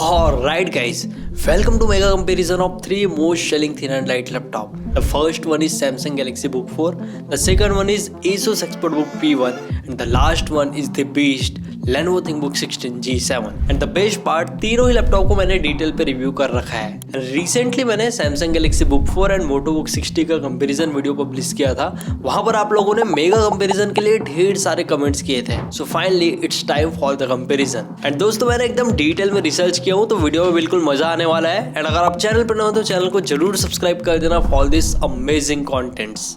Alright guys, welcome to mega comparison of 3 most selling thin and light laptop. The first one is Samsung Galaxy Book 4, the second one is Asus ExpertBook P1 and the last one is the beast Lenovo ThinkBook 16 G7. And the best part, तीनों ही laptop को मैंने detail पे review कर रखा है. Recently मैंने Samsung Galaxy Book 4 and Moto Book 60 का कंपैरिजन वीडियो पब्लिश किया था. वहां पर आप लोगों ने मेगा कंपैरिजन के लिए ढेर सारे कमेंट्स किए थे. So finally it's time for the comparison. And दोस्तों मैंने एकदम डिटेल में रिसर्च किया हूँ तो वीडियो में बिल्कुल मजा आने वाला है. एंड अगर आप चैनल पर न हो तो चैनल को जरूर सब्सक्राइब कर देना for this amazing contents.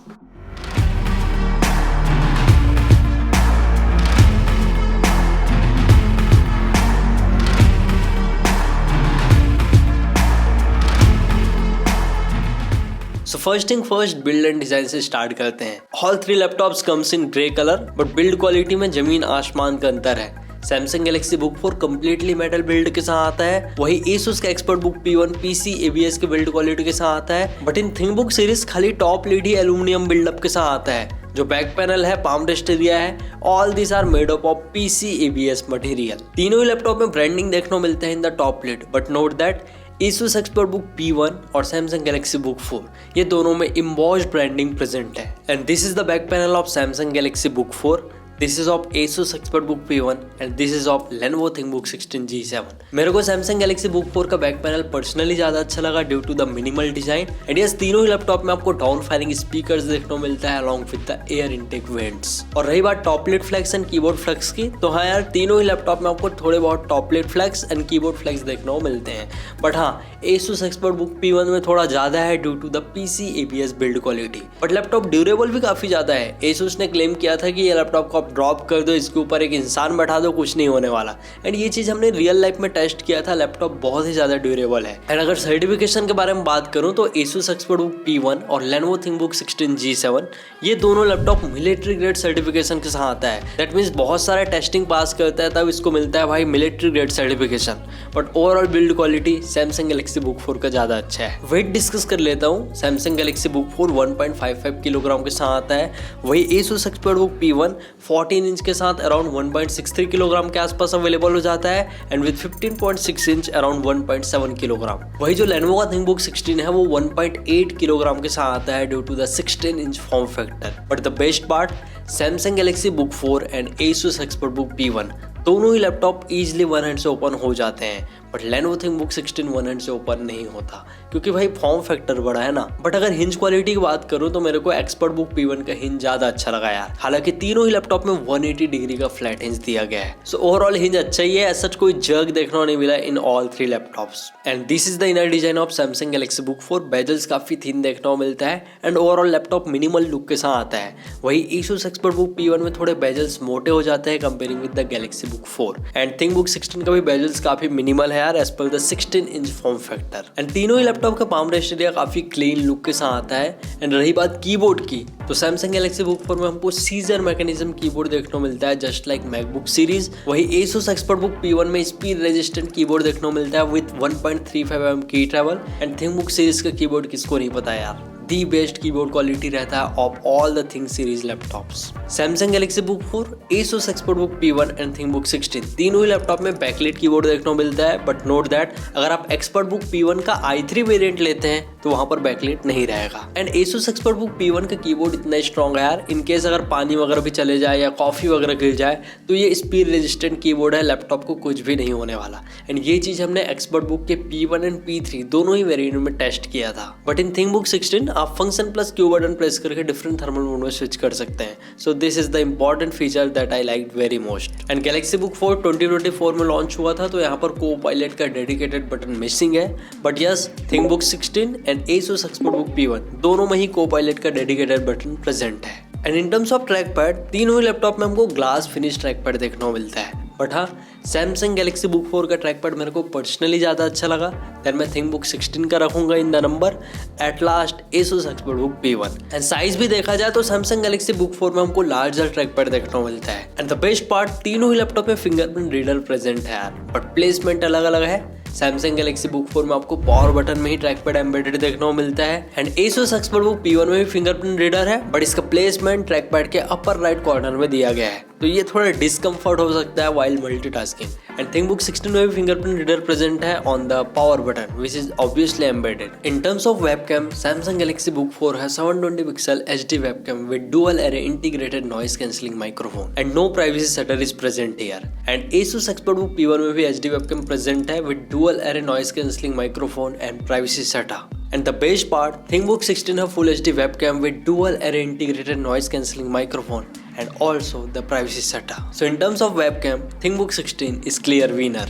So first thing first, build and design से स्टार्ट करते हैं. All three laptops comes in grey colour but build quality में जमीन आसमान का अंतर है. Samsung Galaxy Book 4 completely metal build के साथ आता है, वही Asus का ExpertBook P1 PC ABS के बिल्ड क्वालिटी के साथ आता है. बट इन थिंकबुक सीरीज खाली टॉप लीड ही एल्यूमिनियम बिल्डअप के साथ आता है. जो बैक पैनल है, पाम रेस्ट एरिया है, all this are made up of PC ABS material. तीनों ही लैपटॉप में ब्रांडिंग देखने को मिलते हैं in the top lid. But note that Asus ExpertBook P1 और Samsung Galaxy Book 4 ये दोनों में embossed ब्रांडिंग प्रेजेंट है. And this is the back panel of Samsung Galaxy Book 4. This is of Asus ExpertBook P1 and this is of Lenovo ThinkBook 16 G7. मेरे को Samsung Galaxy Book 4 का back panel personally ज्यादा अच्छा लगा due to the minimal design. And yes तीनों ही laptop में आपको डाउन फायरिंग स्पीकर्स देखने को मिलता है along with the air intake vents. और रही बात top lid flex and keyboard flex की, तो हाँ यार तीनों ही लैपटॉप में आपको थोड़े बहुत top lid flex and keyboard flex देखने को मिलते हैं. बट हाँ Asus ExpertBook P1 में थोड़ा ज्यादा है due to the PC ABS build quality. But laptop durable भी काफी ज्यादा है. Asus ने क्लेम किया था कि ये लैपटॉप को आप ड्रॉप कर दो, इसके ऊपर एक इंसान बैठा दो, कुछ नहीं होने वाला. एंड ये चीज हमने रियल लाइफ में टेस्ट किया था. लैपटॉप बहुत ही ज्यादा ड्यूरेबल है. एंड अगर सर्टिफिकेशन के बारे में बात करूं तो Asus ExpertBook P1 और Lenovo ThinkBook 16 G7 ये दोनों लैपटॉप मिलिट्री ग्रेड सर्टिफिकेशन के साथ आता है. दैट मीन्स बहुत सारे टेस्टिंग पास करता है तब इसको मिलता है भाई military grade certification. But overall build quality Samsung Galaxy Book 4 का ज्यादा अच्छा है. वेट डिस्कस कर लेता हूँ. Samsung Galaxy Book 4 1.55 किलोग्राम के साथ आता है, वही Asus ExpertBook P1 14 इंच के साथ अराउंड 1.63 किलोग्राम के आसपास अवेलेबल हो जाता है. And with 15.6 inch around 1.7 kilogram. वही जो Lenovo का ThinkBook 16 है वो 1.8 किलोग्राम के साथ आता है due to the 16 inch form factor. But the best part, Samsung Galaxy Book 4 and Asus ExpertBook P1 दोनों ही लैपटॉप इजीली वन हैंड से ओपन हो जाते हैं. But Lenovo ThinkBook 16 one hand से ओपन नहीं होता क्योंकि भाई फॉर्म फैक्टर बड़ा है ना. बट अगर हिंज क्वालिटी की बात करूं तो मेरे को ExpertBook P1 का हिंज ज्यादा अच्छा लगा यार. हालांकि तीनों ही लैपटॉप में 180 डिग्री का फ्लैट हिंज दिया गया है. सो ओवरऑल हिंज अच्छा ही है. सच कोई जर्क देखने को नहीं मिला in all three laptops. And this is the inner design of Samsung Galaxy Book 4. Bezels काफी थिन देखने को मिलता है and overall laptop minimal look के साथ आता है. वही Asus ExpertBook P1 में थोड़े बेजल्स मोटे हो जाते हैं comparing with the Galaxy Book 4. And ThinkBook 16 का भी बेजल्स काफी मिनिमल है यार as per the 16 inch form factor. And तीनों ही लैपटॉप का पाम रेस्ट एरिया काफी क्लीन लुक के साथ आता है. एंड रही बात कीबोर्ड की, तो Samsung Galaxy Book 4 में हमको सीजर मैकेनिज्म कीबोर्ड देखने को मिलता है जस्ट लाइक मैकबुक सीरीज. वही Asus ExpertBook P1 में स्पीड रेजिस्टेंट कीबोर्ड देखने को मिलता है विद 1.35 mm की ट्रैवल. एंड ThinkBook सीरीज का कीबोर्ड किसको नहीं पता यार, दी बेस्ट कीबोर्ड क्वालिटी रहता है of all the think series laptops. Samsung Galaxy Book 4, Asus ExpertBook P1 and ThinkBook 16 तीनों ही लैपटॉप में बैकलाइट कीबोर्ड देखने को मिलता है. बट नोट दैट अगर आप ExpertBook P1 का i3 वेरिएंट लेते हैं तो वहां पर बैकलाइट नहीं रहेगा. एंड Asus ExpertBook P1 का कीबोर्ड इतना स्ट्रॉन्ग है यार, इन केस अगर पानी वगैरह भी चले जाए या कॉफी वगैरह गिर जाए तो ये स्पीड रेजिस्टेंट कीबोर्ड है, लैपटॉप को कुछ भी नहीं होने वाला. एंड ये चीज हमने ExpertBook के P1 एंड P3 दोनों ही वेरिएंट में टेस्ट किया था. बट इन ThinkBook 16 आप function plus Q button press करके डिफरेंट थर्मल मोड में स्विच कर सकते हैं. So this is the important feature that I like very most. And Galaxy Book 4 2024 में लॉन्च हुआ था तो यहाँ पर को पायलट का डेडिकेटेड बटन मिसिंग है. But yes ThinkBook 16 and Asus ExpertBook P1 दोनों में ही को पायलट का डेडिकेटेड बटन प्रेजेंट है. And in terms of track pad, तीनों ही लैपटॉप में हमको ग्लास फिनिश ट्रैक पैड देखने को मिलता है. बट हाँ Samsung Galaxy Book 4 का ट्रैक पैड मेरे को पर्सनली ज़्यादा अच्छा लगा. देन मैं ThinkBook 16 का रखूंगा in the number. Eight last Asus ExpertBook P1. And size भी देखा जाए तो Samsung Galaxy Book 4 में हमको लार्जर ट्रैक पैड देखने को मिलता है. एंड द बेस्ट पार्ट, तीनों ही लैपटॉप में फिंगरप्रिंट रीडर प्रेजेंट है यार, बट प्लेसमेंट अलग अलग है. Samsung Galaxy Book 4 में आपको पावर बटन में ही ट्रैक पैड एम्बेडेड देखने को मिलता है. एंड Asus ExpertBook P1 में भी फिंगरप्रिंट रीडर है बट इसका प्लेसमेंट ट्रैक पैड के अपर राइट कॉर्नर में दिया गया है. तो ये थोड़ा डिस्कम्फर्ट हो सकता है वाइल मल्टीटास्किंग। एंड थिंकबुक 16 में भी फिंगरप्रिंट रीडर प्रेजेंट है on the power button which is obviously embedded. In terms of webcam, Samsung Galaxy Book 4 has 720 pixel HD webcam with dual array integrated noise cancelling microphone and no privacy shutter is present here. And Asus ExpertBook P1 में भी HD webcam present है with dual array noise cancelling microphone and privacy shutter. And the best part, ThinkBook 16 have full HD webcam with dual array integrated noise cancelling microphone and also the privacy shutter. So in terms of webcam, ThinkBook 16 is clear winner.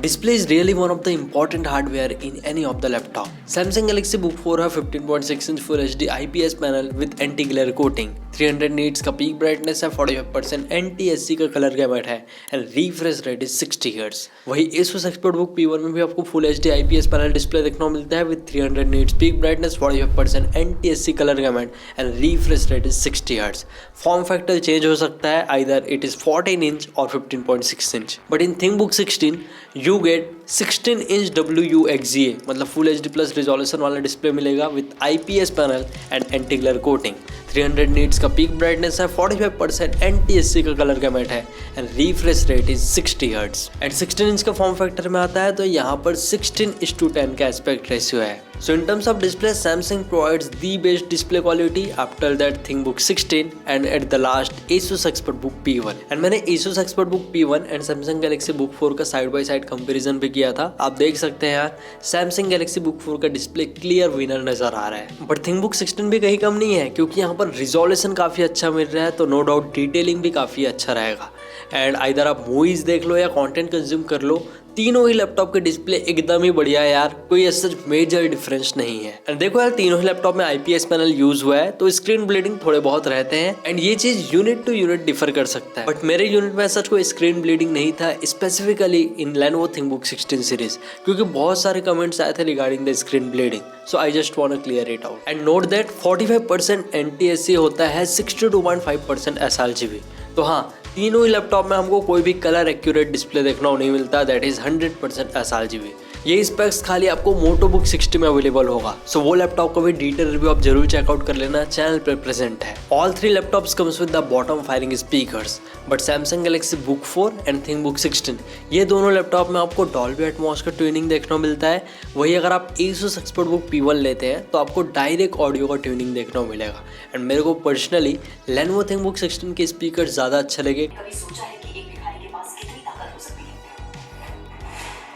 Display is really one of the important hardware in any of the laptop. Samsung Galaxy Book 4 have 15.6 inch Full HD IPS panel with anti-glare coating. 300 nits का peak brightness है, 45% NTSC का colour gamete है and refresh rate is 60 Hz। वही Asus ExpertBook P1 में भी आपको Full HD IPS panel display देखने को मिलता है with 300 nits peak brightness, 45% NTSC colour gamete and refresh rate is 60 Hz। Form factor change हो सकता है, आइदर इट इज 14 इंच और 15.6 inch. But in ThinkBook 16 you get 16 inch WUXGA मतलब full HD plus resolution वाला display मिलेगा with IPS panel and anti glare coating. 300 nits का peak brightness है, 45% NTSC का कलर गैमेट है and refresh rate is 60 Hz। And 16 inch का form factor में आता है तो यहाँ पर 16:10 का एस्पेक्ट रेशियो है। So in terms of display, Samsung provides the best display quality. After that, ThinkBook 16 and at the last Asus ExpertBook P1. And मैंने Asus ExpertBook P1 and Samsung Galaxy Book 4 का side by side comparison भी किया था। आप देख सकते हैं यार, Samsung Galaxy Book 4 का डिस्प्ले क्लियर विनर नजर आ रहा है। बट ThinkBook 16 भी कहीं कम नहीं है क्योंकि यहाँ पर रिजोल्यूशन काफी अच्छा मिल रहा है, तो नो डाउट डिटेलिंग भी काफी अच्छा रहेगा। एंड आइदर आप मूवीज देख लो या कंटेंट कंज्यूम कर लो, तीनों ही लैपटॉप के डिस्प्ले एकदम ही बढ़िया है यार, कोई ऐसा मेजर डिफरेंस नहीं है। एंड देखो यार, तीनों ही लैपटॉप में IPS पैनल यूज हुआ है तो स्क्रीन ब्लीडिंग थोड़े बहुत रहते हैं एंड ये चीज यूनिट टू यूनिट डिफर कर सकता है। बट मेरे यूनिट में ऐसा कोई स्क्रीन ब्लीडिंग नहीं था, specifically in Lenovo ThinkBook 16 series, क्योंकि बहुत सारे कमेंट्स आए थे regarding the screen bleeding, so I just want to clear it out. And note that 45% NTSC होता है, 62.5% sRGB। तो हाँ, तीनों ही लैपटॉप में हमको कोई भी कलर एक्यूरेट डिस्प्ले देखने को नहीं मिलता, दैट इज 100% sRGB। ये स्पेक्स खाली आपको MotoBook 60 में अवेलेबल होगा, सो वो लैपटॉप का भी डिटेल रिव्यू आप जरूर चेकआउट कर लेना, चैनल पर प्रेजेंट है। All three laptops comes with the bottom firing speakers, but Samsung Galaxy Book 4 and ThinkBook 16 ये दोनों लैपटॉप में आपको Dolby Atmos का ट्यूनिंग देखने को मिलता है। वही अगर आप Asus ExpertBook P1 लेते हैं तो आपको डायरेक्ट ऑडियो का ट्यूनिंग देखने को मिलेगा। एंड मेरे को पर्सनली Lenovo ThinkBook 16 के स्पीकर ज़्यादा अच्छा लगे। कभी सोचा है कि एक भिखारी के पास कितनी ताकत हो सकती है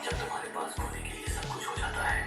जब तुम्हारे पास होने के लिए सब कुछ हो जाता है।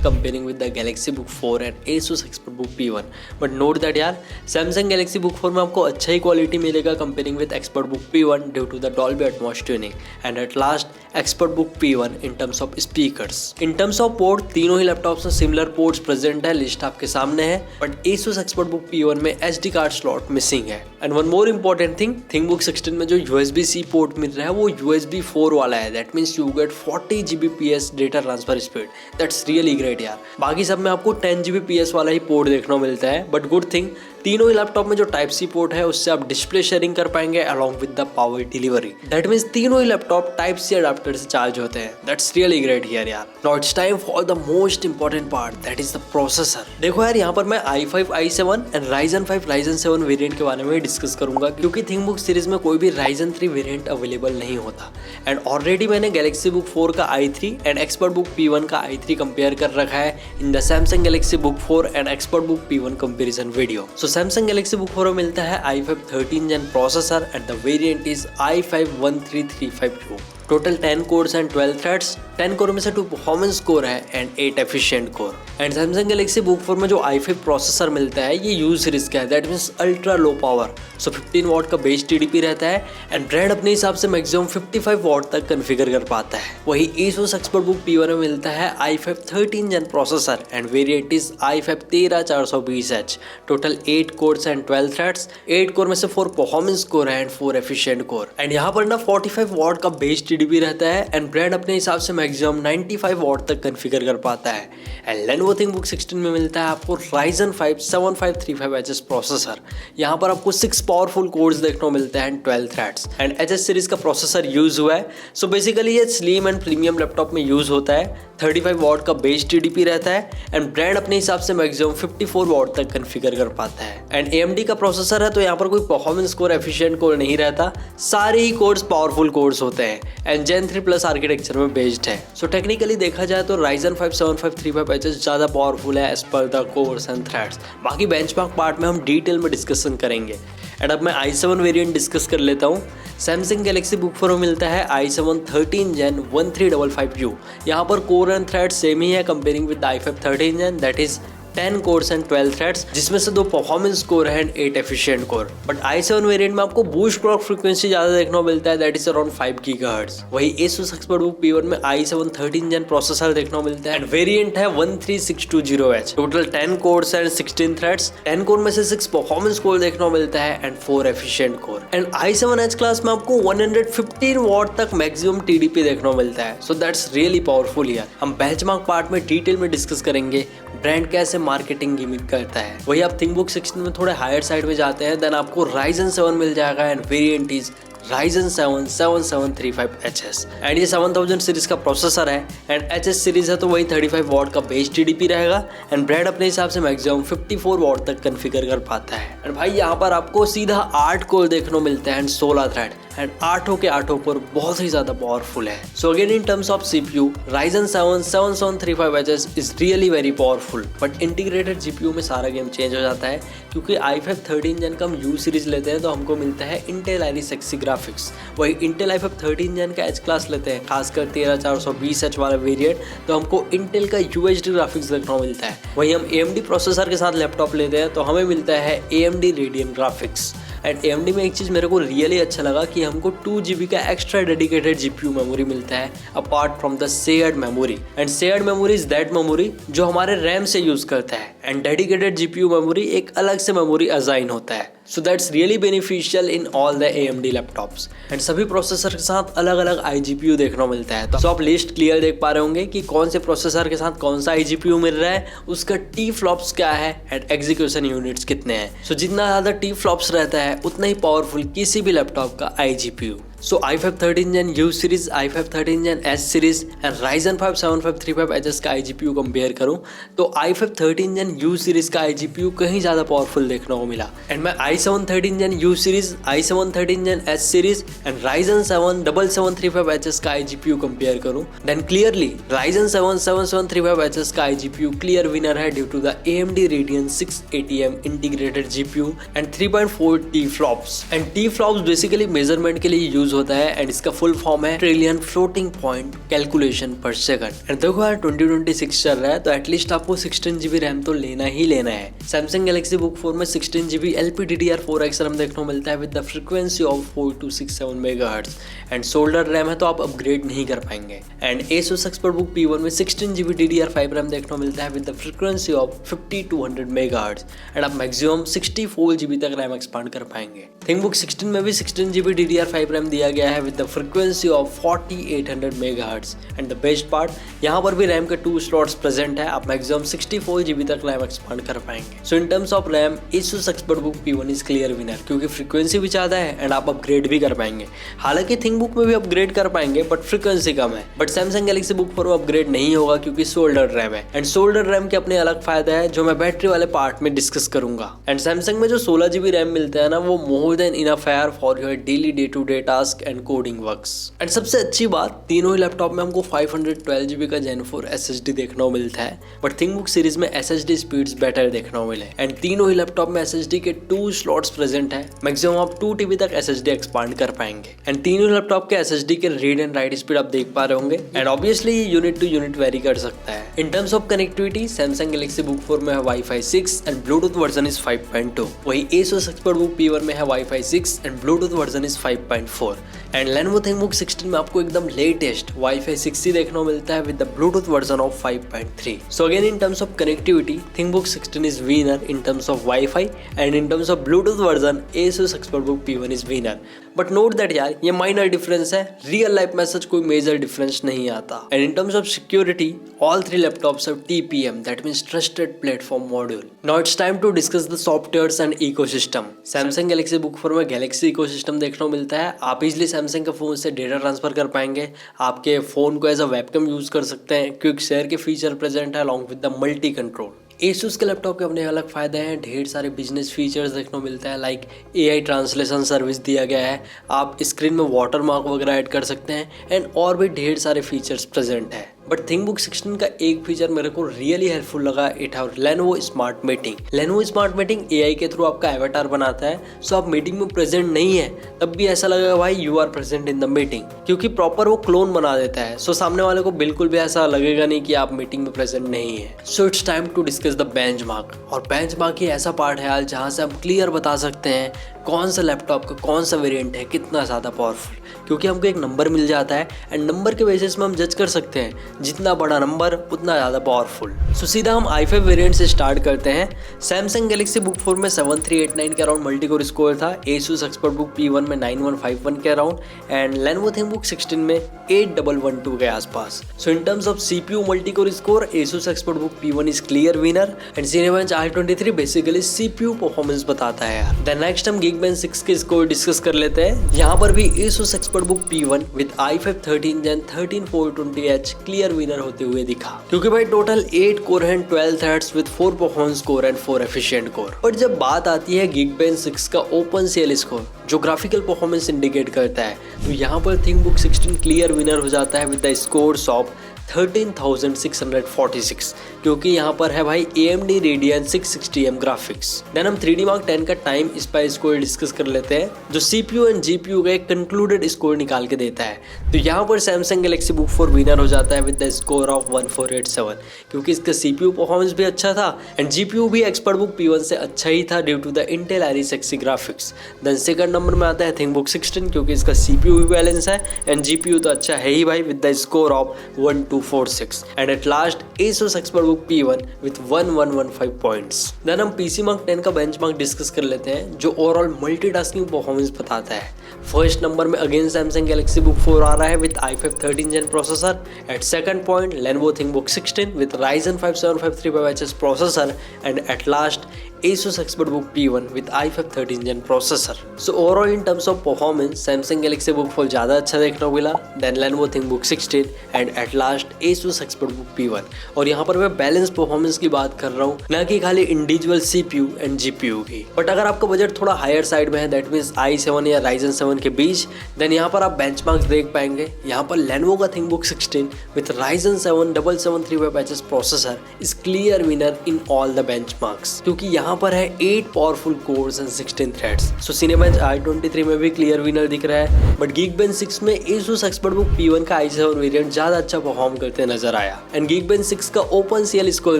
Comparing with the Galaxy Book 4 and Asus ExpertBook P1, but note that यार, Samsung Galaxy Book 4 में आपको अच्छा ही क्वालिटी मिलेगा comparing with ExpertBook P1 due to the Dolby Atmos tuning, and at last ExpertBook P1 in terms of speakers. In terms of port, तीनों ही laptops में similar ports present है, list आपके सामने है, बट Asus ExpertBook P1 में SD card slot missing है। And one more important thing, ThinkBook 16 में जो USB-C पोर्ट मिल रहा है वो USB 4 वाला है, that means you get 40 Gbps data transfer speed, that's really great यार। बाकी सब में आपको 10 Gbps वाला ही पोर्ट देखने को मिलता है, बट गुड थिंग तीनों ही लैपटॉप में जो टाइप सी पोर्ट है उससे आप डिस्प्ले शेयरिंग कर पाएंगे along with the power delivery, that means तीनों ही लैपटॉप टाइप सी अडाप्टर से चार्ज होते हैं, दैट्स रियली ग्रेट हियर यार। Now it's time for the most important part, that is the processor. देखो यार, यहाँ पर मैं i5 i7 and Ryzen 5 Ryzen 7 variant के बारे में डिस्कस करूंगा क्योंकि थिंकबुक सीरीज में कोई भी Ryzen 3 वेरिएंट अवेलेबल नहीं होता। एंड ऑलरेडी मैंने Galaxy Book 4 का i3 एंड ExpertBook P1 का i3 कंपेयर कर रखा है in the Samsung Galaxy Book 4 and ExpertBook P1 comparison video. So Samsung Galaxy Book 4 में मिलता है i5 13 Gen processor and the variant is i5 1335U। Total 10 course and 12 threads, 10 core में से 2 performance core है and 8 efficient core. And Samsung Galaxy Book 4 में जो i5 processor मिलता है ये यूज सीरीज का है, that means ultra low power, so 15 what का बेस TDP रहता है एंड ब्रांड अपने हिसाब से मैक्सिमम 55 वॉट तक कॉन्फ़िगर कर पाता है। वही Asus ExpertBook P1 में मिलता है i5 13 Gen processor end variant is i5 13420H। Total 8 course and 12 threads, 8 core में से 4 परफॉर्मेंस कोर है एंड 4 एफिशिएंट कोर। एंड यहाँ पर ना 45 वॉट का बेस TDP रहता है एंड ब्रांड अपने हिसाब से मैक्सिमम 95 वॉट तक कॉन्फ़िगर कर पाता है। एंड Lenovo ThinkBook 16 में मिलता है आपको Ryzen 5 7535HS प्रोसेसर। यहाँ पर आपको 6 पावरफुल कोर्स देखने को मिलते हैं and 12 threads and HS series का प्रोसेसर यूज हुआ है। सो बेसिकली ये स्लिम एंड प्रीमियम लैपटॉप में यूज होता है। 35 वॉट का बेस TDP रहता है एंड ब्रांड अपने हिसाब से मैक्सिमम 54 वॉट तक कॉन्फ़िगर कर पाता है। एंड AMD का प्रोसेसर है तो यहाँ पर कोई परफॉर्मेंस कोर एफिशिएंट कोर नहीं रहता, सारे ही कोर्स पावरफुल कोर्स होते हैं एंड Gen 3 प्लस आर्किटेक्चर में बेस्ड है। सो टेक्निकली देखा जाए तो Ryzen 5 7535HS ज़्यादा पावरफुल है as per the cores and threads. बाकी बेंचमार्क पार्ट में हम डिटेल में डिस्कशन करेंगे। एंड अब मैं i7 वेरिएंट डिस्कस कर लेता हूँ। सैमसंग गैलेक्सी बुक फोर में मिलता है i7 13 Gen 1355U। यहाँ पर कोर एंड थ्रेड सेम ही है comparing with i5 13 Gen, that is 10 course and 12 threads, जिसमें से 2 परफॉर्मेंस कोर है and 8 efficient core. But i7 variant में आपको बूस्ट क्लॉक फ्रीक्वेंसी ज्यादा देखने को मिलता है, दैट इज अराउंड 5 GHz। वही Asus ExpertBook P1 में i7 13 Gen प्रोसेसर देखने को मिलता है एंड वेरिएंट है 13620H। Total 10 course and 16 threads, 10 core में से 6 परफॉर्मेंस कोर देखने को मिलता है and 4 efficient core. And i7H class में आपको 115 वॉट तक मैक्सिमम TDP देखने को मिलता है, सो दैट्स रियली पावरफुल यार। हम बेंचमार्क पार्ट में डिटेल में डिस्कस करेंगे ब्रांड कैसे मार्केटिंग गिमिक करता है। वही आप थिंकबुक 16 में थोड़े हायर साइड में जाते हैं देन आपको Ryzen 7 मिल जाएगा end variant is Ryzen 7 7735HS and ये 7000 सीरीज का प्रोसेसर है एंड HS सीरीज है तो वही 35 वॉट का बेस TDP रहेगा एंड ब्रांड अपने हिसाब से मैक्सिमम 54 वॉट तक कॉन्फ़िगर कर पाता है। एंड भाई यहाँ पर आपको सीधा 8 कोर देखने को मिलता है एंड 16 थ्रेड एंड 8 के 8 कोर बहुत ही ज्यादा पावरफुल है। So again in terms of CPU Ryzen 7 7735HS is really very powerful, but integrated GPU में सारा गेम चेंज हो जाता है क्योंकि i5 13 Gen का हम U सीरीज लेते हैं तो हमको मिलता है Intel Iris Xe ग्राफिक्स। वही Intel i5 13 Gen का H क्लास लेते हैं, खासकर 13420H वाला वेरिएंट, तो हमको Intel का UHD ग्राफिक्स देखने को मिलता है। वही हम AMD प्रोसेसर के साथ लैपटॉप लेते हैं तो हमें मिलता है AMD Radeon graphics. And AMD में एक चीज़ मेरे को रियली अच्छा लगा कि हमको 2 GB का एक्स्ट्रा डेडिकेटेड GPU मेमोरी मिलता है apart from the shared memory. And shared memory is that memory जो हमारे रैम से यूज करता है एंड डेडिकेटेड GPU मेमोरी एक अलग से मेमोरी असाइन होता है। So that's really beneficial in all the AMD laptops and सभी प्रोसेसर के साथ अलग अलग iGPU देखने को मिलता है। तो आप लिस्ट क्लियर देख पा रहे होंगे कि कौन से प्रोसेसर के साथ कौन सा iGPU मिल रहा है, उसका T-फ्लॉप्स क्या है एंड एग्जीक्यूशन यूनिट्स कितने हैं। सो जितना ज़्यादा T-फ्लॉप्स रहता है उतना ही पावरफुल किसी भी लैपटॉप का iGPU। So i5 13 Gen U series, i5 13 Gen S series and Ryzen 5 7535HS का iGPU कंपेयर करूं तो i5 13 Gen U सीरीज का iGPU कहीं ज़्यादा पावरफुल देखने को मिला। एंड मैं i7 13 Gen U series, i7 13 Gen S series and Ryzen 7 7735HS का iGPU कंपेयर करूं देन क्लियरली Ryzen 7 7735HS का iGPU क्लियर विनर है due to the AMD Radeon 680M integrated GPU and 3.4 TFLOPS. And TFLOPS basically measurement के लिए use होता है and इसका full form है trillion floating point calculation per second. And देखो यार 2026 चल रहा है तो एटलीस्ट आपको 16 GB रैम तो लेना ही लेना है। सैमसंग गैलेक्सी बुक 4 में 16 GB LPDDR4X रैम देखने को मिलता है with the frequency of 4267 MHz and solder RAM है तो आप अपग्रेड नहीं कर पाएंगे। एंड Asus ExpertBook P1 में 16 GB DDR5 रैम देखने को मिलता है with the frequency of 5200 MHz and आप मैक्सिमम 64 GB तक रैम एक्सपांड कर पाएंगे। थिंकबुक 16 में भी 16 GB DDR5 रैम दिया गया है with the frequency of 4800 MHz and the best part यहाँ पर भी रैम के 2 स्लॉट्स प्रेजेंट है, आप मैक्सिमम 64 GB तक रैम एक्सपांड कर पाएंगे। So in terms of RAM Asus ExpertBook P1 is clear winner क्योंकि फ्रीक्वेंसी भी ज़्यादा है एंड आप अपग्रेड भी कर पाएंगे। हालांकि थिंकबुक में भी अपग्रेड कर पाएंगे बट फ्रीक्वेंसी कम है। बट सैमसंग गैलेक्सी बुक 4 में अपग्रेड नहीं होगा क्योंकि सोल्डर रैम है एंड सोल्डर रैम के अपने अलग फायदा है जो मैं बैटरी वाले पार्ट में डिस्कस करूंगा। एंड सैमसंग में जो 16 GB रैम मिलता है ना वो मोर देन इनफ है for your daily day to day task and coding works. And सबसे अच्छी बात तीनों ही लैपटॉप में हमको 512 GB का Gen 4 SSD देखने को मिलता है बट थिंकबुक सीरीज में SSD स्पीड्स बेटर देखने को मिले एंड तीनों ही लैपटॉप में SSD के 2 स्लॉट्स प्रेजेंट है, मैक्सिमम आप 2 TB तक SSD एक्सपांड कर पाएंगे। एंड तीनों लैपटॉप के SSD के रीड एंड राइट स्पीड आप देख पा रहे होंगे एंड ऑब्वियसली ये यूनिट टू यूनिट वेरी कर सकता है। In terms of connectivity Samsung Galaxy Book 4 में है Wi-Fi 6 and Bluetooth version is 5.2। वही Asus ExpertBook P1 में है Wi-Fi 6 and Bluetooth version is 5.4 and Lenovo ThinkBook 16 में आपको एकदम लेटेस्ट Wi-Fi 6 ही देखने को मिलता है with the Bluetooth version of 5.3। So again in terms of connectivity ThinkBook 16 is winner in terms of Wi-Fi and in terms of Bluetooth version Asus ExpertBook P1 is winner. But note that यार ये minor difference है, real life में सच कोई major difference नहीं आता। And in terms of security all 3 laptops have TPM that means trusted platform module. Now it's time to discuss the softwares and ecosystem. Samsung Galaxy Book 4 में Galaxy ecosystem देखने को मिलता है, आप इजीली सैमसंग के phone से data transfer कर पाएंगे, आपके फ़ोन को एज अ वेबकैम यूज़ कर सकते हैं, क्विक शेयर के फीचर प्रेजेंट है along with the multi control. Asus के लैपटॉप के अपने अलग फ़ायदे हैं, ढेर सारे बिजनेस फीचर्स देखने को मिलते हैं, लाइक AI ट्रांसलेशन सर्विस दिया गया है, आप स्क्रीन में वाटर मार्क वगैरह ऐड कर सकते हैं एंड और भी ढेर सारे फीचर्स प्रेजेंट है। बट थिंकबुक 16 का एक फीचर मेरे को रियली हेल्पफुल लगा, इट है Lenovo smart meeting. Lenovo smart meeting AI के थ्रू आपका एवेटार बनाता है, सो आप मीटिंग में प्रेजेंट नहीं है तब भी ऐसा लगेगा भाई you are present in the meeting, क्योंकि प्रॉपर वो क्लोन बना देता है। सो सामने वाले को बिल्कुल भी ऐसा लगेगा नहीं कि आप मीटिंग में प्रेजेंट नहीं है। So it's time to discuss the benchmark. और बेंचमार्क ही ऐसा पार्ट है यार जहाँ से हम क्लियर बता सकते हैं कौन सा लैपटॉप का कौन सा वेरिएंट है कितना ज़्यादा पावरफुल, क्योंकि हमको एक नंबर मिल जाता है एंड नंबर के बेसिस में हम जज कर सकते हैं जितना बड़ा नंबर उतना ज़्यादा पावरफुल। सो सीधा हम i5 वेरिएंट से स्टार्ट करते हैं। सैमसंग गैलेक्सी बुक 4 में 7389 के अराउंड मल्टी कोर स्कोर था, Asus एक्सपर्ट बुक P1 में 9151 के अराउंड एंड लेनोवो थिंकबुक 16 में 8112 के आसपास। So in terms of CPU multi core score Asus expert book P1 is clear winner and Cinebench i23 basically CPU performance बताता है यार। Then next हम Geekbench 6 के स्कोर डिस्कस कर लेते हैं। यहाँ पर भी Asus expert book P1 with i5 13 Gen 13420H clear winner होते हुए दिखा, क्योंकि भाई टोटल 8 कोर हैं, 12 threads with 4 performance core and 4 efficient core. But जब बात आती है Geekbench 6 का OpenCL स्कोर जो ग्राफिकल परफॉर्मेंस इंडिकेट करता है, तो यहाँ पर थिंकबुक 16 क्लियर विनर हो जाता है विद द स्कोर्स ऑफ 13,646, क्योंकि यहाँ पर है भाई AMD Radeon 660M graphics. Then हम 3D Mark 10 का टाइम स्पाइस स्कोर डिस्कस कर लेते हैं, जो CPU एंड GPU का एक कंक्लूडेड स्कोर निकाल के देता है। तो यहाँ पर Samsung Galaxy Book 4 विनर हो जाता है विद द स्कोर ऑफ 1487, क्योंकि इसका CPU परफॉर्मेंस भी अच्छा था एंड GPU भी एक्सपर्ट बुक P1 से अच्छा ही था due to the Intel Iris Xe graphics. Then second number में आता है थिंकबुक 16, क्योंकि इसका CPU भी बैलेंस है एंड GPU तो अच्छा है ही भाई with the score of 1246 and at last Asus expert book P1 with 1115 points. Then हम PC Mark 10 का बेंचमार्क डिस्कस कर लेते हैं, जो ओवरऑल मल्टीटास्किंग परफॉर्मेंस बताता है। फर्स्ट नंबर में अगेन Samsung Galaxy Book 4 आ रहा है with i5 13 Gen processor. At second point Lenovo ThinkBook 16 with Ryzen 5 7535HS processor and at last Asus expert book P1 with i5 13 Gen processor. So overall in terms of performance Samsung Galaxy Book 4 ज़्यादा अच्छा देखने को मिला then Lenovo ThinkBook 16 and at last Asus expert book P1। और यहाँ पर मैं balance performance की बात कर रहा हूँ, ना कि खाली इंडिविजुअल CPU एंड GPU की। बट अगर आपका बजट थोड़ा हायर साइड में है, दैट मीन्स i7 या Ryzen 7 के बीच, देन यहाँ पर आप बेंचमार्क्स देख पाएंगे। यहाँ पर Lenovo का ThinkBook 16 with Ryzen 7 7735HS processor is clear winner in all the benchmarks, क्योंकि यहाँ पर है 8 powerful course and 16 threads. So Cinebench i23 में भी क्लियर विनर दिख रहा है, बट Geekbench 6 में Asus एक्सपर्ट बुक P1 का i7 वेरिएंट ज्यादा अच्छा परफॉर्म करते नजर आया। एंड Geekbench 6 का OpenCL स्कोर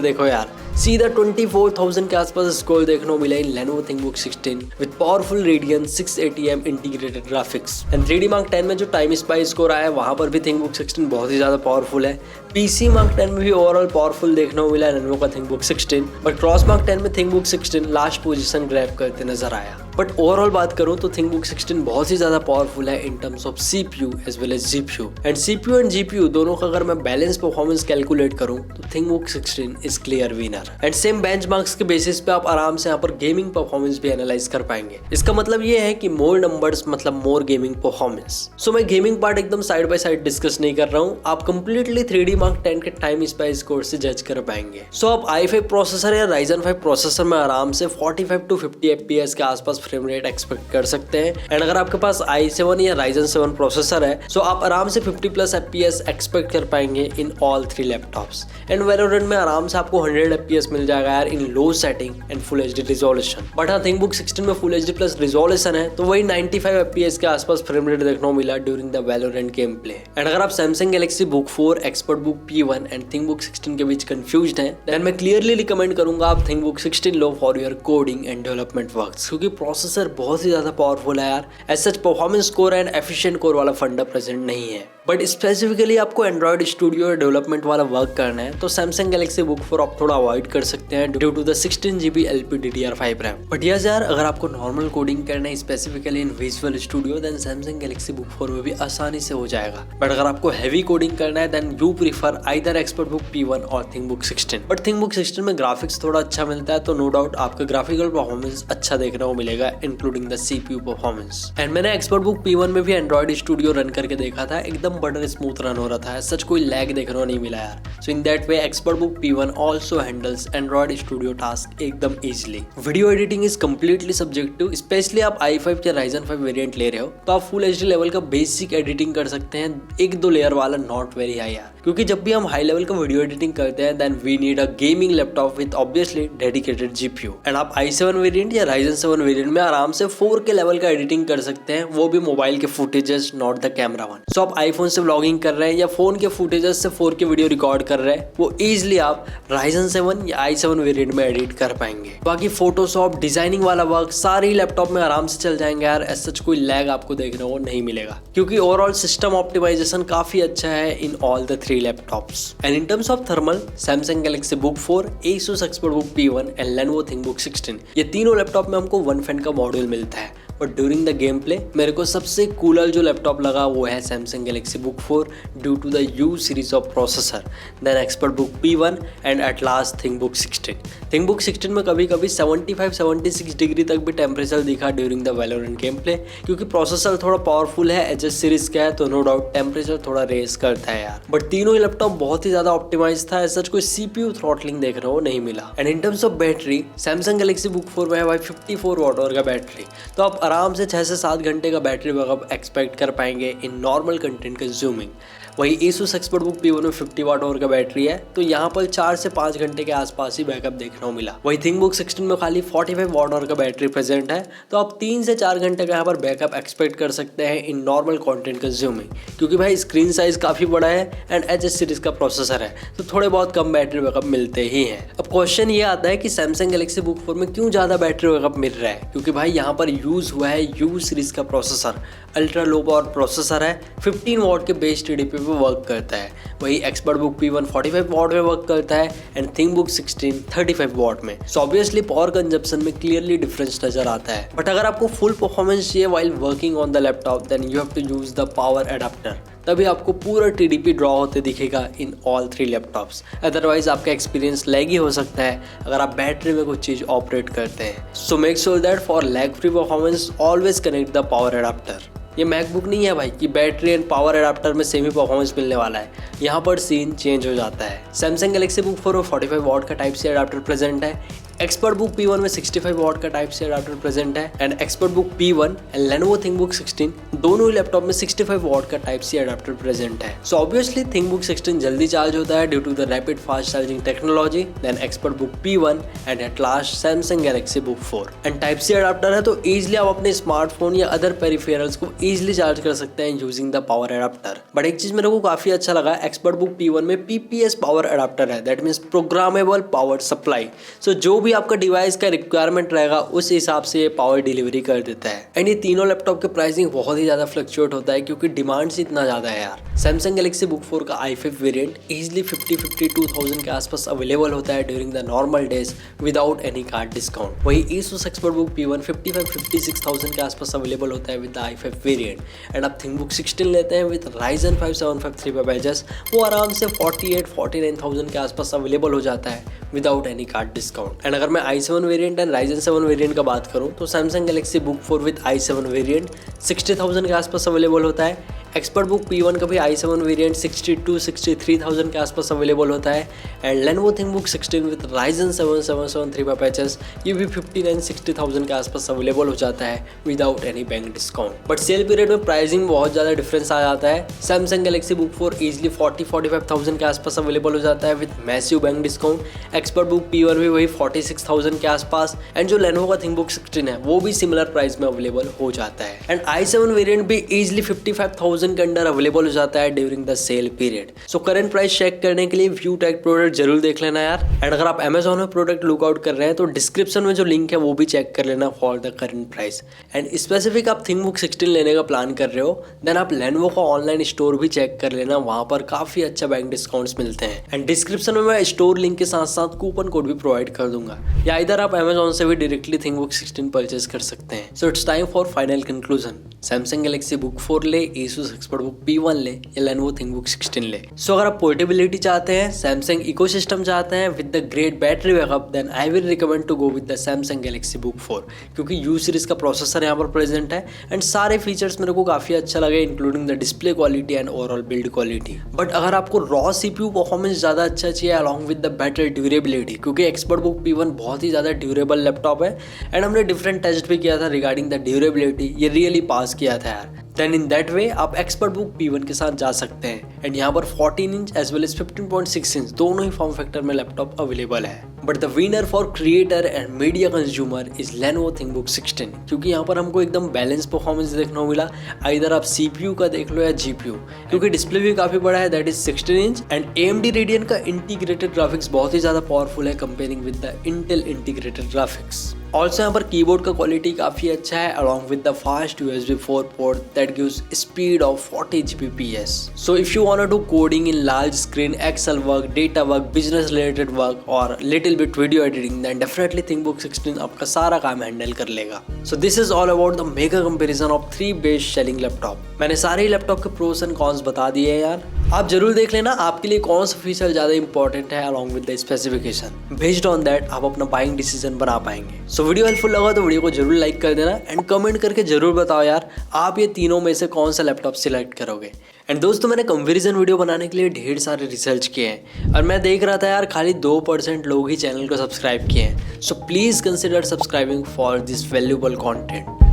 देखो यार, सीधा 24,000 के आसपास स्कोर देखने को मिला इन Lenovo ThinkBook 16 with powerful Radeon 680M integrated graphics. And 3D Mark 10 में जो टाइम स्पाइस स्कोर आया है, वहां पर भी ThinkBook 16 बहुत ही ज्यादा पावरफुल है। PC Mark 10 में भी ओवरऑल पावरफुल देखने को मिला है Lenovo का ThinkBook 16, बट Cross Mark 10 में ThinkBook 16 लास्ट पोजीशन ग्रैब करते नजर आया। बट ओवरऑल बात करूं तो ThinkBook 16 बहुत ही ज्यादा पावरफुल है in terms of CPU as well as GPU। And CPU and GPU दोनों का अगर मैं बैलेंस परफॉर्मेंस कैलकुलेट करूं तो ThinkBook 16 is clear winner. And same benchmarks के बेसिस पे आप आराम से यहाँ पर गेमिंग परफॉर्मेंस भी एनालाइज कर पाएंगे। इसका मतलब ये है कि मोर नंबर्स मतलब मोर गेमिंग परफॉर्मेंस। सो मैं गेमिंग पार्ट एकदम साइड बाय साइड डिस्कस नहीं कर रहा हूँ, आप कंप्लीटली 3D Mark 10 के टाइम स्पाइस स्कोर से जज कर पाएंगे। सो आप i5 प्रोसेसर या Ryzen 5 प्रोसेसर में आराम से 45 to 50 FPS के आसपास फ्रेम रेट एक्सपेक्ट कर सकते हैं। एंड अगर आपके पास i7 या Ryzen 7 प्रोसेसर है, सो आप आराम से 50+ FPS एक्सपेक्ट कर पाएंगे इन ऑल 3 लैपटॉप्स। एंड Valorant में आराम से आपको 100 FPS मिल जाएगा यार in low setting and full HD resolution. But हाँ, ThinkBook 16 में फुल HD प्लस रिजोल्यूशन है, तो वही 95 FPS के आसपास फ्रेम रेट देखने को मिला during the Valorant game play. And अगर आप Samsung Galaxy Book 4 expert book P1 and ThinkBook 16 के बीच कंफ्यूज्ड हैं, देन मैं क्लियरली रिकमेंड करूंगा आप ThinkBook 16 लो for your coding and development works, क्योंकि प्रोसेसर बहुत ही ज्यादा पावरफुल है यार। As such performance core and efficient core वाला फंडा प्रेजेंट नहीं है। बट स्पेसिफिकली आपको एंड्रॉइड स्टूडियो डेवलपमेंट वाला वर्क करना है तो सैमसंग गैलेक्सी बुक 4 आप थोड़ा अवॉइड कर सकते हैं due to the 16GB LPDDR5 RAM. But yes यार, अगर आपको नॉर्मल कोडिंग करना है specifically in visual studio then Samsung Galaxy Book 4 में भी आसानी से हो जाएगा। बट अगर आपको हैवी कोडिंग करना है then you prefer either expert book P1 और थिंकबुक 16। बट थिंकबुक 16 में ग्राफिक्स थोड़ा अच्छा मिलता है तो नो डाउट आपका ग्राफिकल परफॉर्मेंस अच्छा देखने को मिलेगा including the CPU performance. And मैंने एक्सपर्ट बुक P1 में भी एंड्रॉइड स्टूडियो रन करके देखा था, एकदम बटर स्मूथ रन हो रहा था, सच कोई लैग देखने को नहीं मिला यार। So in that way expert book P1 also handles Android Studio task एकदम easily. Video editing is completely subjective, specially आप i5 या Ryzen 5 वेरिएंट ले रहे हो तो आप फुल HD लेवल का बेसिक एडिटिंग कर सकते हैं, 1-2 लेयर वाला, नॉट वेरी हाई यार। क्योंकि जब भी हम हाई लेवल का वीडियो एडिटिंग करते हैं then we need a gaming laptop with obviously dedicated GPU। And आप i7 वेरिएंट या Ryzen 7 वेरिएंट में आराम से 4K लेवल का एडिटिंग कर सकते हैं, वो भी मोबाइल के footages, not the camera one. So आप आईफोन से व्लॉगिंग कर रहे हैं या फोन के फुटेजेस से 4K वीडियो रिकॉर्ड कर रहे हैं, वो इजिली आप Ryzen 7 या i7 वेरिएंट में एडिट कर पाएंगे। बाकी फोटोशॉप, डिजाइनिंग वाला वर्क सारे लैपटॉप में आराम से चल जाएंगे यार, एज सच कोई लैग आपको देखने को नहीं मिलेगा क्योंकि ओवरऑल सिस्टम ऑप्टिमाइजेशन काफी अच्छा है in all the 3 laptops. And in terms of thermal, Samsung Galaxy Book 4, Asus expert book P1 and Lenovo ThinkBook 16, ये तीनों लैपटॉप में हमको 1 फैन का मॉड्यूल मिलता है। But during the game play मेरे को सबसे कूलर जो लैपटॉप लगा वो है Samsung Galaxy Book 4 due to the U series of processor, then expert book P1 and at last ThinkBook 16। ThinkBook 16 में कभी कभी 75-76 डिग्री तक भी टेम्परेचर दिखा during the Valorant game play, क्योंकि प्रोसेसर थोड़ा पावरफुल है, HS सीरीज का है तो नो डाउट टेम्परेचर थोड़ा रेस करता है यार। बट तीनों ही लैपटॉप बहुत ही ज्यादा ऑप्टिमाइज था, सच कोई CPU थ्रॉटलिंग देखने को नहीं मिला। And in terms of battery, Samsung Galaxy Book 4 में है भाई 54 वॉट आवर का बैटरी, तो आप आराम से 6 से 7 घंटे का बैटरी बैकअप एक्सपेक्ट कर पाएंगे इन नॉर्मल कंटेंट कंज्यूमिंग। वही Asus एक्सपर्ट बुक P1 में 50 वाट आवर का बैटरी है तो यहाँ पर 4 से 5 घंटे के आसपास ही बैकअप देखने को मिला। वही थिंकबुक 16 में खाली 45 वाट आवर का बैटरी प्रेजेंट है तो आप 3 से 4 घंटे का यहाँ पर बैकअप एक्सपेक्ट कर सकते हैं इन नॉर्मल कंटेंट कंज्यूमिंग, क्योंकि भाई स्क्रीन साइज काफी बड़ा है एंड HS सीरीज का प्रोसेसर है तो थोड़े बहुत कम बैटरी बैकअप मिलते ही हैं। अब क्वेश्चन ये आता है कि सैमसंग गैलेक्सी बुक 4 में क्यों ज्यादा बैटरी बैकअप मिल रहा है, क्योंकि भाई यहाँ पर यूज हुआ है U सीरीज का processor, ultra low power processor है, 15 वॉट के बेस TDP पे वर्क करता है। वही एक्सपर्ट बुक P1 45 वॉट में वर्क करता है एंड थिंकबुक 16 35 वॉट में। सो ऑब्वियसली पावर कंजप्शन में क्लियरली डिफरेंस नजर आता है। बट अगर आपको फुल परफॉर्मेंस चाहिए while working on the laptop then you have to use the power adapter, तभी आपको पूरा TDP ड्रॉ होते दिखेगा इन ऑल 3 लैपटॉप्स। अदरवाइज आपका एक्सपीरियंस लैगी हो सकता है अगर आप बैटरी में कुछ चीज ऑपरेट करते हैं। So make sure that for lag free performance always connect the power adapter. ये मैकबुक नहीं है भाई कि बैटरी एंड पावर एडाप्टर में सेम ही परफॉर्मेंस मिलने वाला है, यहाँ पर सीन चेंज हो जाता है। सैमसंग गैलेक्सी बुक 4 में 45 वॉट का टाइप सी एडाप्टर प्रेजेंट है, एक्सपर्ट बुक P1 में 65 वॉट का टाइप सी एडाप्टर प्रेजेंट है and expert book P1 and Lenovo ThinkBook 16 दोनों ही लैपटॉप में 65 वॉट का टाइप सी एडाप्टर प्रेजेंट है। सो ऑब्वियसली थिंकबुक 16 जल्दी चार्ज होता है due to the rapid fast charging technology, then expert book P1 and at last Samsung Galaxy Book 4। And type C adapter है तो easily आप अपने smartphone या other peripherals को इजिली चार्ज कर सकते हैं using the power adapter. But एक चीज मेरे को काफी अच्छा लगा, एक्सपर्ट बुक P1 में PPS पावर एडाप्टर है, that means programmable power supply. So जो भी आपका डिवाइस का रिक्वायरमेंट रहेगा उस हिसाब से ये पावर डिलीवरी कर देता है। एंड ये तीनों लैपटॉप के प्राइसिंग बहुत ही ज्यादा फ्लक्चुएट होता है क्योंकि डिमांड इतना ज्यादा है यार। सैमसंग गैलेक्सी बुक 4 का i5 वेरिएंट इजिली 50-52,000 के आसपास अवेलेबल होता है during the normal days without any card discount. वही Asus एक्सपर्ट बुक P1 55-56,000 के आसपास अवेलेबल होता है with the i5 variant. And आप थिंकबुक 16 लेते हैं विद Ryzen 5 753 पैकेजेस, वो आराम से 48-49,000 के आसपास अवेलेबल हो जाता है without any card discount. And अगर मैं i7 variant and Ryzen 7 variant का बात करूं तो Samsung Galaxy Book 4 with i7 variant 60,000 के आसपास अवेलेबल होता है, एक्सपर्ट बुक P1 का भी i7 वेरिएंट 62-63,000 के आसपास अवेलेबल होता है and Lenovo ThinkBook 16 with Ryzen 7 773 पैचेस ये भी 59-60,000 के आसपास अवेलेबल हो जाता है without any bank discount. But sale period में प्राइसिंग बहुत ज़्यादा डिफरेंस आ जाता है। सैमसंग गैलेक्सी बुक 4 इजिली 40-45,000 के आसपास अवेलेबल हो जाता है with massive bank discount. Expert book P1 भी वही 46,000 के आसपास एंड जो Lenovo का थिंकबुक 16 है वो भी सिमिलर प्राइस में अवेलेबल हो जाता है। एंड i7 वेरिएंट भी इजिली 55,000 3000 के अंडर अवेलेबल हो जाता है during the sale period. So current price check करने के लिए व्यू टैग प्रोडक्ट जरूर देख लेना यार। एंड अगर आप अमेजोन में प्रोडक्ट लुकआउट कर रहे हैं तो डिस्क्रिप्शन में जो लिंक है वो भी चेक कर लेना for the current price. And specific आप थिंकबुक 16 लेने का प्लान कर रहे हो देन आप लेनोवो का ऑनलाइन स्टोर भी चेक कर लेना, वहां पर काफी अच्छा बैंक डिस्काउंट्स मिलते हैं। एंड डिस्क्रिप्शन में मैं स्टोर लिंक के साथ साथ कूपन कोड भी प्रोवाइड कर दूंगा, या इधर आप अमेजोन से भी डायरेक्टली थिंकबुक 16 परचेज कर सकते हैं। सो it's time for final conclusion. Samsung Galaxy Book 4 ले, Asus एक्सपर्टबुक P1 ले या लेनोवो थिंकबुक 16 ले। सो अगर आप पोर्टेबिलिटी चाहते हैं, सैमसंग इकोसिस्टम चाहते हैं with the great battery backup, then I will recommend to go with the Samsung Galaxy Book 4, क्योंकि U सीरीज का प्रोसेसर यहाँ पर प्रेजेंट है एंड सारे फीचर्स मेरे को काफी अच्छा लगे, including the display quality and overall build quality. But अगर आपको रॉ CPU परफॉर्मेंस ज्यादा अच्छा चाहिए along with the better durability, क्योंकि एक्सपर्टबुक P1 बहुत ही ज्यादा ड्यूरेबल लैपटॉप है एंड हमने डिफरेंट टेस्ट भी किया था रिगार्डिंग द ड्यूरेबिलिटी, ये रियली पास किया था यार। देन इन दैट वे आप एक्सपर्टबुक P1 के साथ जा सकते हैं एंड यहाँ पर 14 inch as well as 15.6 inch दोनों ही फॉर्म फैक्टर में लैपटॉप अवेलेबल है। But the winner for creator and media consumer is Lenovo ThinkBook 16, क्योंकि यहाँ पर हमको एकदम बैलेंस परफॉर्मेंस देखने को मिला। इधर आप CPU का देख लो या GPU, क्योंकि डिस्प्ले भी काफी बड़ा है that is 16 inch and AMD Radeon का इंटीग्रेटेड ग्राफिक्स बहुत ही ज्यादा पावरफुल है comparing with the Intel integrated graphics. Also यहाँ पर कीबोर्ड का क्वालिटी काफी अच्छा है along with the fast USB 4 port that gives speed of 40 Gbps। So if you want to do coding in large screen, Excel work, data work, business related work और little bit video editing, then definitely ThinkBook 16 आपका सारा काम handle कर लेगा। So this is all about the mega comparison of 3 best selling laptop. मैंने सारे laptop के pros and cons बता दिए हैं यार, आप जरूर देख लेना आपके लिए कौन सा फीचर ज्यादा इंपॉर्टेंट है along with the specification. Based on that आप अपना बाइंग डिसीजन बना पाएंगे। सो वीडियो हेल्पफुल लगा तो वीडियो को जरूर लाइक कर देना एंड कमेंट करके जरूर बताओ यार आप ये तीनों में से कौन सा लैपटॉप सिलेक्ट करोगे। एंड दोस्तों मैंने कंपैरिजन वीडियो बनाने के लिए ढेर सारे रिसर्च किए हैं और मैं देख रहा था यार खाली 2% लोग ही चैनल को सब्सक्राइब किए हैं। So please consider subscribing for this valuable content.